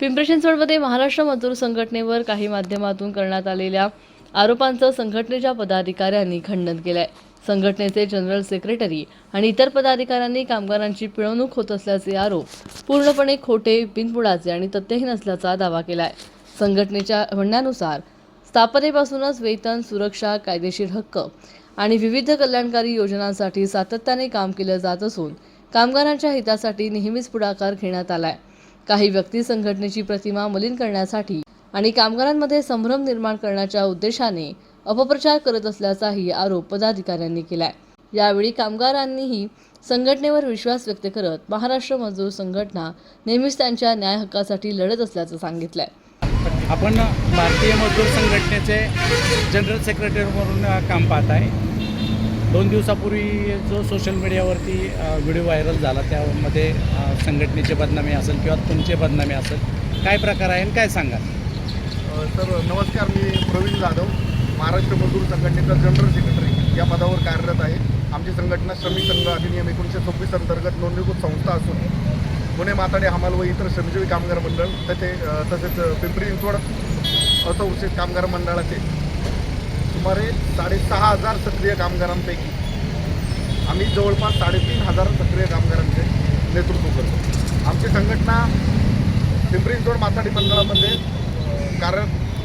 पिंपरी चिंचवडमध्ये महाराष्ट्र मजदूर संघटनेवर काही माध्यमातून करण्यात आलेल्या आरोपांचं संघटनेच्या पदाधिकाऱ्यांनी खंडन केलंय। संघटनेचे जनरल सेक्रेटरी आणि इतर पदाधिकाऱ्यांनी कामगारांची पिळवणूक होत असल्याचे आरोप पूर्णपणे खोटे, बिनबुडाचे आणि तथ्यहीन असल्याचा दावा केलाय। संघटनेच्या म्हणण्यानुसार स्थापनेपासूनच वेतन, सुरक्षा, कायदेशीर हक्क आणि विविध कल्याणकारी योजनांसाठी सातत्याने काम केले जात असून कामगारांच्या हितासाठी नेहमीच पुढाकार घेण्यात आलाय। काही व्यक्ती संघटनेची प्रतिमा मलिन करण्यासाठी आणि कामगारांमध्ये संभ्रम निर्माण करण्याच्या उद्देशाने अपप्रचार करत असल्याचाही आरोप पदाधिकाऱ्यांनी केलाय। यावेळी कामगारांनीही संघटनेवर विश्वास व्यक्त करत महाराष्ट्र मजदूर संघटना नेहमीच त्यांच्या न्याय हक्कासाठी लढत असल्याचं सांगितलंय। आपण भारतीय मजदूर संघटनेचे जनरल सेक्रेटरी म्हणून काम पाहत आहे। 2 दिवसापूर्वी जो सोशल मीडियावरती व्हिडिओ व्हायरल झाला त्यामध्ये संघटनेची बदनामी असेल किंवा तुमची बदनामी असेल, काय प्रकार आहे आणि काय सांगाल? सर नमस्कार, मी प्रवीण जाधव, महाराष्ट्र मजदूर संघटनेचा जनरल सेक्रेटरी या पदावर कार्यरत आहे। आमची संघटना श्रमिक संघ अधिनियम 1926 अंतर्गत नोंदणीकृत संस्था असून पुणे, माथाडी, हमाल व इतर श्रमजीवी कामगार मंडळ तसेच पिंपरी चिंचवड असोसिएट कामगार मंडळाचे सुमारे 6,500 सक्रिय कामगारांपैकी आम्ही जवळपास 3,500 सक्रिय कामगारांचे नेतृत्व करतो। आमची संघटना पिंपरी चिंचवड माथाडी मंडळामध्ये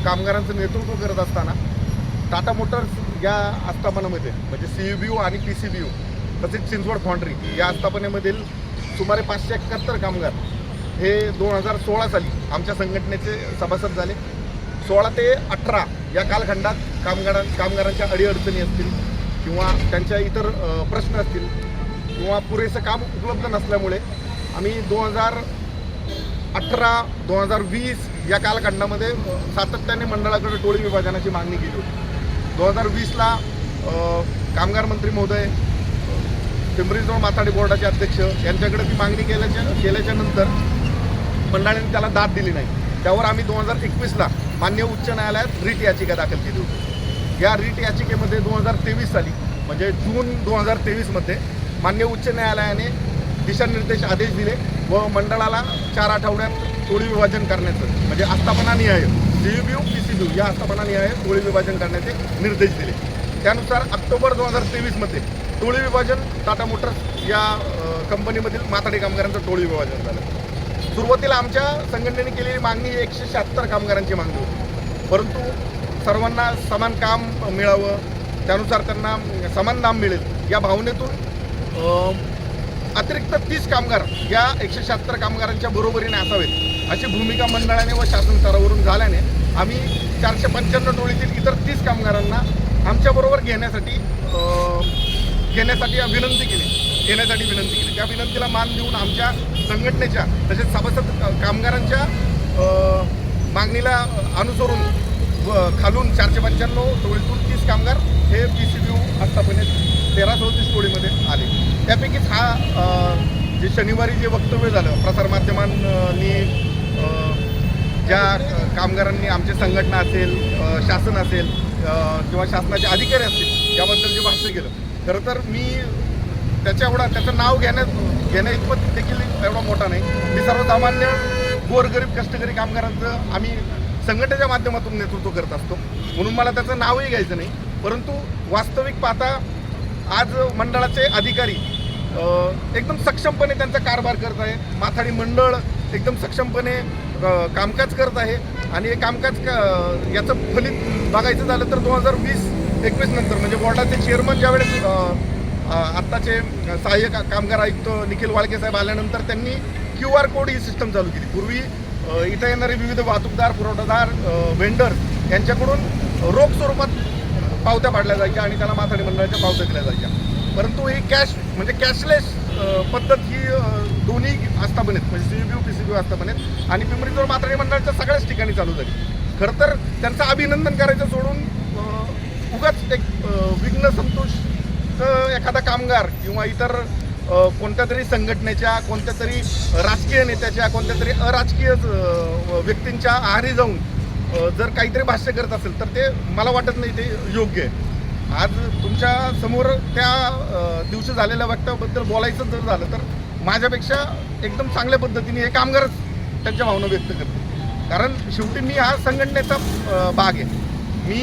कामगारांचं नेतृत्व करत असताना टाटा मोटर्स या आस्थापनामध्ये म्हणजे CUBU आणि PCBU तसेच चिंचवड फाउंड्री या आस्थापनेमधील सुमारे 571 कामगार हे 2016 साली आमच्या संघटनेचे सभासद झाले। 16 ते 18 या कालखंडात कामगारांच्या अडीअडचणी असतील किंवा त्यांच्या इतर प्रश्न असतील किंवा पुरेसं काम उपलब्ध नसल्यामुळे आम्ही 2018-2020 या कालखंडामध्ये सातत्याने मंडळाकडे टोळी विभाजनाची मागणी केली होती। 2020ला कामगार मंत्री महोदय, पिंपरी चिंचवड माथाडी बोर्डाचे अध्यक्ष यांच्याकडे ती मागणी केल्याच्या नंतर मंडळाने त्याला दाद दिली नाही। त्यावर आम्ही 2021ला मान्य उच्च न्यायालयात रिट याचिका दाखल केली होती। या रिट याचिकेमध्ये 2023 साली म्हणजे जून 2023मध्ये मान्य उच्च न्यायालयाने दिशानिर्देश आदेश दिले व मंडळाला 4 आठवड्यात टोळी विभाजन करण्याचं म्हणजे आस्थापनानिहाय CUBU PCBU या आस्थापनानिहाय टोळी विभाजन करण्याचे निर्देश दिले। त्यानुसार ऑक्टोबर 2023मध्ये टोळी विभाजन टाटा मोटर्स या कंपनीमधील माथाडी कामगारांचं टोळी विभाजन झालं। सुरुवातीला आमच्या संघटनेने केलेली मागणी 176 कामगारांची मागणी होती, परंतु सर्वांना समान काम मिळावं, त्यानुसार त्यांना समान दाम मिळेल या भावनेतून अतिरिक्त 30 कामगार या 176 कामगारांच्या बरोबरीने असावेत अशी भूमिका मंडळाने व शासन स्तरावरून झाल्याने आम्ही 495 टोळीतील इतर 30 कामगारांना आमच्याबरोबर घेण्यासाठी विनंती केली। त्या विनंतीला मान देऊन आमच्या संघटनेच्या तसेच सभासद कामगारांच्या मागणीला अनुसरून खालून 495 टोळीतून 30 कामगार हे PCBU आस्थापनेत 1334 टोळीमध्ये आले। त्यापैकीच जे शनिवारी जे वक्तव्य झालं प्रसारमाध्यमांनी, ज्या कामगारांनी आमची संघटना असेल, शासन असेल किंवा शासनाचे अधिकारी असतील याबद्दल जे भाष्य केलं, खरं तर मी त्याचं नाव घेण्या इतपत देखील एवढा मोठा नाही। मी सर्वसामान्य गोरगरीब कष्टकरी कामगारांचं आम्ही संघटनेच्या माध्यमातून नेतृत्व करत असतो, म्हणून मला त्याचं नावही घ्यायचं नाही। परंतु वास्तविक पाहता आज मंडळाचे अधिकारी एकदम सक्षमपणे त्यांचा कारभार करत आहे। माथाडी मंडळ एकदम सक्षमपणे कामकाज करत आहे आणि हे कामकाज याचं फलित बघायचं झालं तर 2020-21 नंतर म्हणजे बोर्डाचे चेअरमन ज्यावेळेस आत्ताचे सहाय्यक कामगार आयुक्त निखिल वाळके साहेब आल्यानंतर त्यांनी QR कोड ही सिस्टम चालू केली। पूर्वी इथं येणारे विविध वाहतूकदार, पुरवठादार, वेंडर्स यांच्याकडून रोख स्वरूपात पावत्या पाडल्या जायच्या आणि त्याला माथाडी मंडळाच्या पावत्या दिल्या जायच्या, परंतु ही कॅशलेस पद्धत ही दोन्ही आस्थापनेत म्हणजे CUBU PCBU आस्थापनेत आणि पिंपरी चिंचवड माथाडी मंडळाच्या सगळ्याच ठिकाणी चालू झाली। खरं तर त्यांचं अभिनंदन करायचं सोडून उगाच एक विघ्न संतोष एखादा कामगार किंवा इतर कोणत्या तरी संघटनेच्या, कोणत्या तरी राजकीय नेत्याच्या, कोणत्या तरी अराजकीय व्यक्तींच्या आहारी जाऊन जर काहीतरी भाष्य करत असेल तर ते मला वाटत नाही ते योग्य आहे। आज तुमच्या समोर त्या दिवशी झालेल्या वक्तव्याबद्दल बोलायचं जर झालं तर माझ्यापेक्षा एकदम चांगल्या पद्धतीने हे कामगारच त्यांच्या भावना व्यक्त करते. कारण शेवटी मी हा संघटनेचा भाग आहे. मी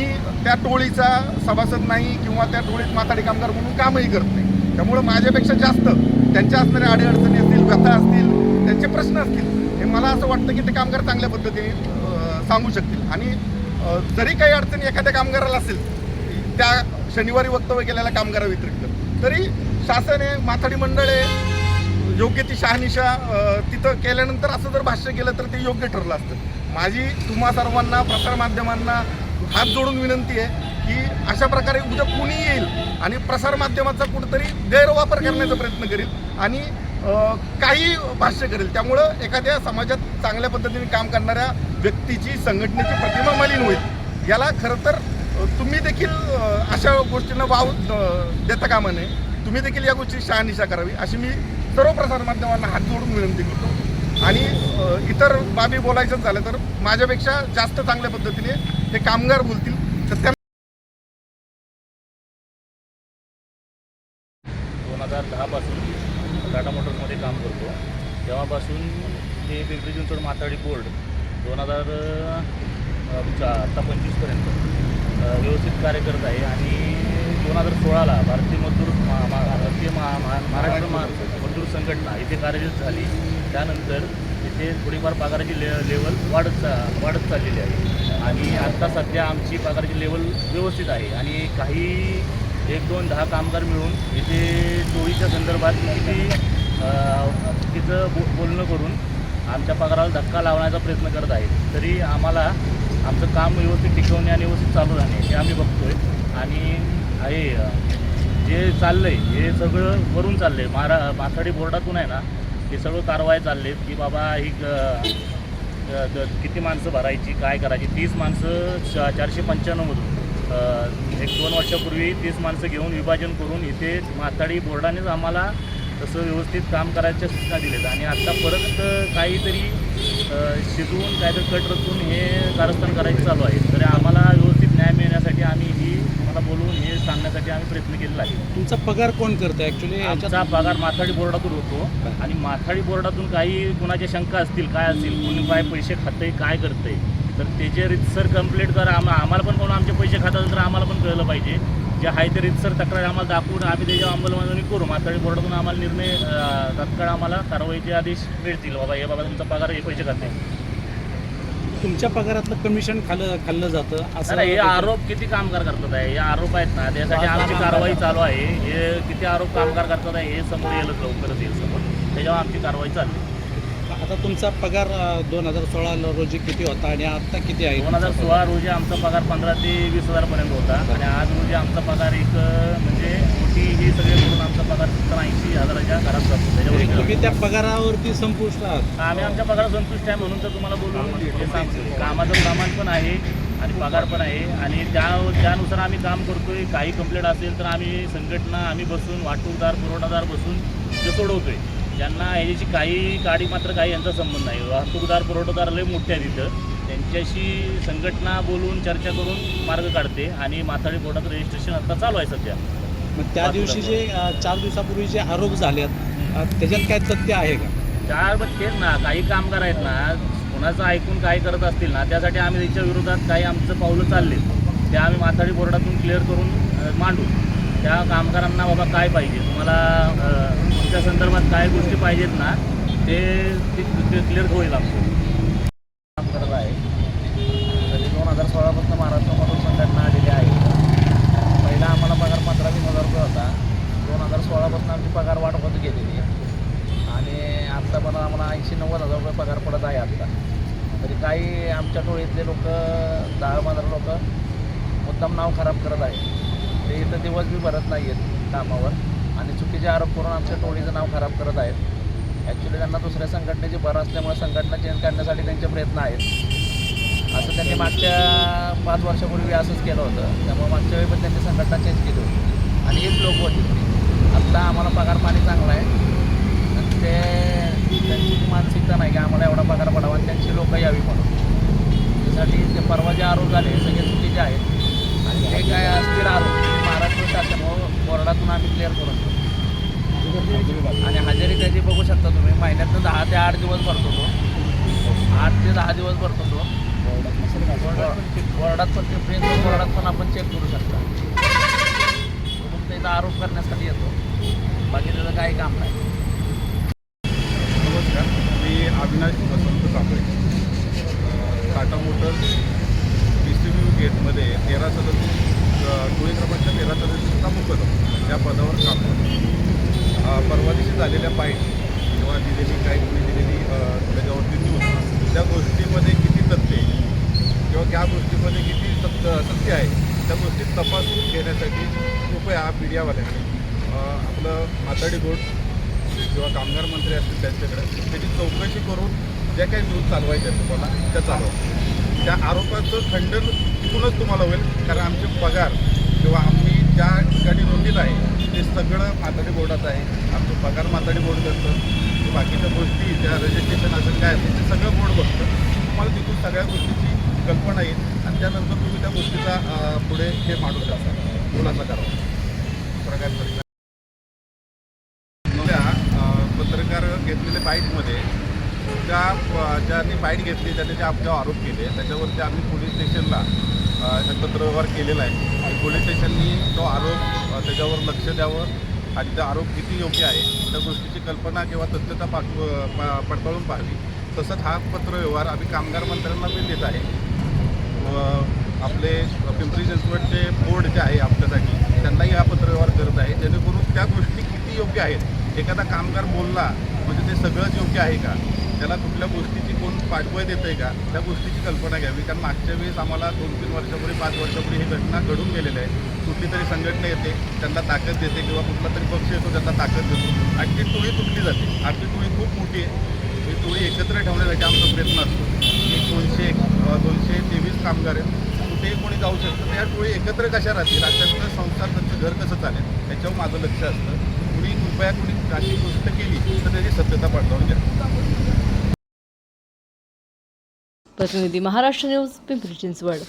त्या टोळीचा सभासद नाही किंवा त्या टोळीत माथाडी कामगार म्हणून कामही करत नाही. त्यामुळं माझ्यापेक्षा जास्त त्यांच्या असणाऱ्या अडीअडचणी असतील, व्यथा असतील, त्यांचे प्रश्न असतील, हे मला असं वाटतं की ते कामगार चांगल्या पद्धतीने सांगू शकतील. आणि जरी काही अडचणी एखाद्या कामगाराला असेल, त्या शनिवारी वक्तव्य केलेल्या कामगाराव्यतिरिक्त, तरी शासन आहे, माथाडी मंडळ आहे, योग्य ती शहानिशा तिथं केल्यानंतर असं जर भाष्य केलं तर ते योग्य ठरलं असतं. माझी तुम्हा सर्वांना, प्रसारमाध्यमांना हात जोडून विनंती आहे की अशा प्रकारे उद्या कुणी येईल आणि प्रसारमाध्यमाचा कुठंतरी गैरवापर करण्याचा प्रयत्न करेल आणि काही भाष्य करेल. त्यामुळं एखाद्या समाजात चांगल्या पद्धतीने काम करणाऱ्या व्यक्तीची, संघटनेची प्रतिमा मलिन होईल. याला खरं तर तुम्ही देखील अशा गोष्टींना वाव देता कामा नये. तुम्ही देखील या गोष्टी शहानिशा करावी अशी मी सर्व प्रसारमाध्यमांना हात जोडून विनंती करतो. आणि इतर बाबी बोलायचं झालं तर माझ्यापेक्षा जास्त चांगल्या पद्धतीने हे कामगार बोलतील. तर त्या 2010 पासून टाटा मोटर्समध्ये काम करतो. तेव्हापासून हे पिंपरी चिंचवड माथाडी बोर्ड 2025पर्यंत व्यवस्थित कार्य करत आहे. आणि 2016ला भारतीय महाराष्ट्र मजदूर संघटना इथे कार्यरत झाली. त्यानंतर इथे थोडीफार पगाराची लेवल वाढत चाललेली आहे. आणि आत्ता सध्या आमची पगाराची लेवल व्यवस्थित आहे. आणि काही 1-2-10 कामगार मिळून इथे टोळीच्या संदर्भात चुकीचं बोलणं करून आमच्या पगाराला धक्का लावण्याचा प्रयत्न करत आहेत. तरी आम्हाला आमचं काम व्यवस्थित टिकवणे आणि व्यवस्थित चालू राहणे हे आम्ही बघतो आहे. आणि जे चाललं आहे हे सगळं वरून चाललं आहे. माथाडी बोर्डातून आहे ना, हे सगळं कारवाई चालले आहेत की बाबा ही किती माणसं भरायची, काय करायची. 30 माणसं 495मधून 1-2 वर्षापूर्वी 30 माणसं घेऊन विभाजन करून इथे माथाडी बोर्डानेच आम्हाला तसं व्यवस्थित काम करायच्या सूचना दिल्यात. आणि आत्ता परत काहीतरी शिजवून काहीतरी कट रचून हे कारस्थान करायचं चालू आहे. तरी आम्हाला व्यवस्थित न्याय मिळण्यासाठी आम्ही मला बोलवून हे सांगण्यासाठी आम्ही प्रयत्न केलेला आहे. तुमचा पगार कोण करतं ॲक्च्युली? आमचा पगार माथाडी बोर्डातून होतो. आणि माथाडी बोर्डातून काही कुणाच्या शंका असतील, काय असतील, कोणी काय पैसे खातंय, काय करतंय, तर त्याचे रितसर कंप्लेंट करा. आम्हाला पण कोण आमचे पैसे खात असेल तर आम्हाला पण कळलं पाहिजे. जे आहे ते रितसर तक्रार आम्हाला दाखवून आम्ही त्याच्या अंमलबजावणी करू. माथाडी बोर्डातून आम्हाला निर्णय तात्काळ आम्हाला कारवाईचे आदेश मिळतील. बाबा हे बाबा तुमचा पगार हे पैसे खाते. तुमच्या पगारातलं कमिशन खाल्लं जातं असं हे आरोप किती कामगार करतात आहे, हे आरोप आहेत ना, त्यासाठी आमची कारवाई चालू आहे. हे किती आरोप कामगार करतात आहे हे समोर येईल, लवकरच येईल समोर. त्याच्यावर आमची कारवाई चालली. आता तुमचा पगार 2016 रोजी किती होता आणि आता किती आहे? 2016 रोजी आमचा पगार 15,000 ते 20,000 होता. आणि आज रोजी आमचा पगार एक म्हणजे मोठी ही सगळे मिळून आमचा पगार 80,000च्या घरात जातो. त्याच्यावर तुम्ही त्या पगारावरती संपुष्ट आहात? आम्ही आमच्या पगारात संतुष्ट आहे म्हणून तर तुम्हाला बोलून हे सांगतो. कामाचं प्रमाण पण आहे आणि पगार पण आहे. आणि त्यानुसार आम्ही काम करतोय. काही कंप्लेंट असेल तर आम्ही संघटना आम्ही बसून वाहतूकदार, पुरवठादार बसून ते सोडवतोय. ज्यांना ह्याची काही गाडी मात्र काही यांचा संबंध नाही. वाहतूकदार, पुरवठादार लय मोठे आहेत तिथं. त्यांच्याशी संघटना बोलून चर्चा करून मार्ग काढते. आणि माथाडी बोर्डाचं रजिस्ट्रेशन आता चालू आहे सध्या. मग त्या दिवशी जे 4 दिवसापूर्वी जे आरोप झालेत त्याच्यात काय तथ्य आहे का? तेच ना, काही कामगार आहेत ना, कोणाचं ऐकून काय करत असतील ना, त्यासाठी आम्ही त्याच्या विरोधात काही आमचं पावलं चालले ते आम्ही माथाडी बोर्डातून क्लिअर करून मांडू. त्या कामगारांना बाबा काय पाहिजे, तुम्हाला तुमच्या संदर्भात काय गोष्टी पाहिजेत ना ते क्लिअर होईल. आमचं काम करत आहे. तरी 2016पासून महाराष्ट्र मजदूर संघटना आलेली आहे. पहिला आम्हाला पगार 15-20 हजार होता. 2016पासून आमची पगार वाढ होत गेलेली आहे. आणि आत्ता पण आम्हाला 80-90 हजार रुपये पगार पडत आहे आत्ता. तरी काही आमच्या टोळीतले लोक 10-15 लोक मुद्दाम नाव खराब करत आहे. ते इथं दिवस बी भरत नाही आहेत कामावर आणि चुकीचे आरोप करून आमच्या टोळीचं नाव खराब करत आहेत. ॲक्च्युली त्यांना दुसऱ्या संघटनेची भर असल्यामुळे संघटना चेंज करण्यासाठी त्यांचे प्रयत्न आहेत. असं त्यांनी मागच्या 5 वर्षापूर्वी असंच केलं होतं. त्यामुळे मागच्या वेळी पण त्यांची संघटना चेंज केली होती आणि हेच लोक होते. आत्ता आम्हाला पगार पाणी चांगला आहे आणि त्यांची मानसिकता नाही की आम्हाला एवढा पगार पडावा आणि त्यांची लोकं यावी म्हणून. त्यासाठी ते परवा जे आरोप झाले हे सगळे चुकीचे आहेत. आणि हे काय असतील आरोप महाराष्ट्र शासन बोर्डातून आम्ही क्लिअर करून देऊ. आणि हजेरी त्याची बघू शकता तुम्ही, महिन्यातनं 10 ते 8 दिवस भरतो तो. 8 ते 10 दिवस भरतो तो बोर्डात पण प्रिन्स बोर्डात पण आपण चेक करू शकता. तो फक्त इथं आरोप करण्यासाठी येतो, बाकी त्याचं काही काम नाही. नमस्कार, मी अविनाश वसंत कांबळे. टाटा मोटर्स PCU गेटमध्ये 13 सदस्य टोळी क्रमांक 13 सदस्यांचा मुकदम या पदावर काम करतो. परवा दिवशी झालेल्या बाईट किंवा दिलेली काय कोणी दिलेली त्याच्यावरती न्यूज, त्या गोष्टीमध्ये किती तथ्य आहे किंवा त्या गोष्टीमध्ये किती सत्य आहे त्या गोष्टी तपासून घेण्यासाठी कृपया मीडियावाल्यांनी आपलं माथाडी बोर्ड किंवा कामगार मंत्री असतील त्यांच्याकडे त्याची चौकशी करून ज्या काही न्यूज चालवायच्या आहेत तुम्हाला त्या चालवा. त्या आरोपाचं खंडन तिथूनच तुम्हाला होईल, कारण आमचे पगार किंवा आम्ही ज्या ठिकाणी नोंदीत आहे ते सगळं माथाडी बोर्डात आहे. आमचं पगार माथाडी बोर्ड करतं, बाकीच्या गोष्टी ज्या रजिस्ट्रेशन असेल काय असेल ते सगळं बोर्ड बघतं. तुम्हाला तिथून सगळ्या गोष्टीची कल्पना येईल आणि त्यानंतर तुम्ही त्या गोष्टीचा पुढे हे मांडू शकता, खुलासा करावा. पत्रकार घेतलेल्या बाईटमध्ये ज्यांनी बाईट घेतली त्याने जे आमच्यावर आरोप केले त्याच्यावरती आम्ही पोलीस स्टेशनला पत्रव्यवहार केलेला आहे. आणि पोलीस स्टेशननी तो आरोप त्याच्यावर लक्ष द्यावं आणि तो आरोप किती योग्य आहे त्या गोष्टीची कल्पना किंवा तथ्यता पडताळून पाहावी. तसंच हा पत्रव्यवहार आम्ही कामगार मंत्र्यांना पण देत आहे. आपले पिंपरी चिंचवडचे बोर्ड जे आहे आमच्यासाठी त्यांनाही हा पत्रव्यवहार करत आहे, जेणेकरून त्या गोष्टी किती योग्य आहेत. एखादा कामगार बोलला म्हणजे ते सगळंच योग्य आहे का, त्याला कुठल्या गोष्टीची कोण पाठवत येतं आहे का, त्या गोष्टीची कल्पना घ्यावी. कारण मागच्या वेळेस आम्हाला 2-3 वर्षापूर्वी 5 वर्षापूर्वी ही घटना घडून गेलेली आहे. कुठली तरी संघटना येते, त्यांना ताकद देते किंवा कुठला तरी पक्ष येतो त्यांना ताकद देतो आणि ती टोळी तुटली जाते. आपली टोळी खूप मोठी आहे. ही टोळी एकत्र ठेवण्यासाठी आमचा प्रयत्न असतो. एक 223 कामगार आहेत, कुठेही कोणी जाऊ शकतं. तर या टोळी एकत्र कशा राहतील आणि त्यांचं संसार त्यांचं घर कसं चालेल याच्यावर माझं लक्ष असतं. कुणी कृपया कुणी अशी गोष्ट केली तर त्याची सत्यता पडताळून घ्या. प्रतिनिधी महाराष्ट्र न्यूज, पिंपरी चिंचवड.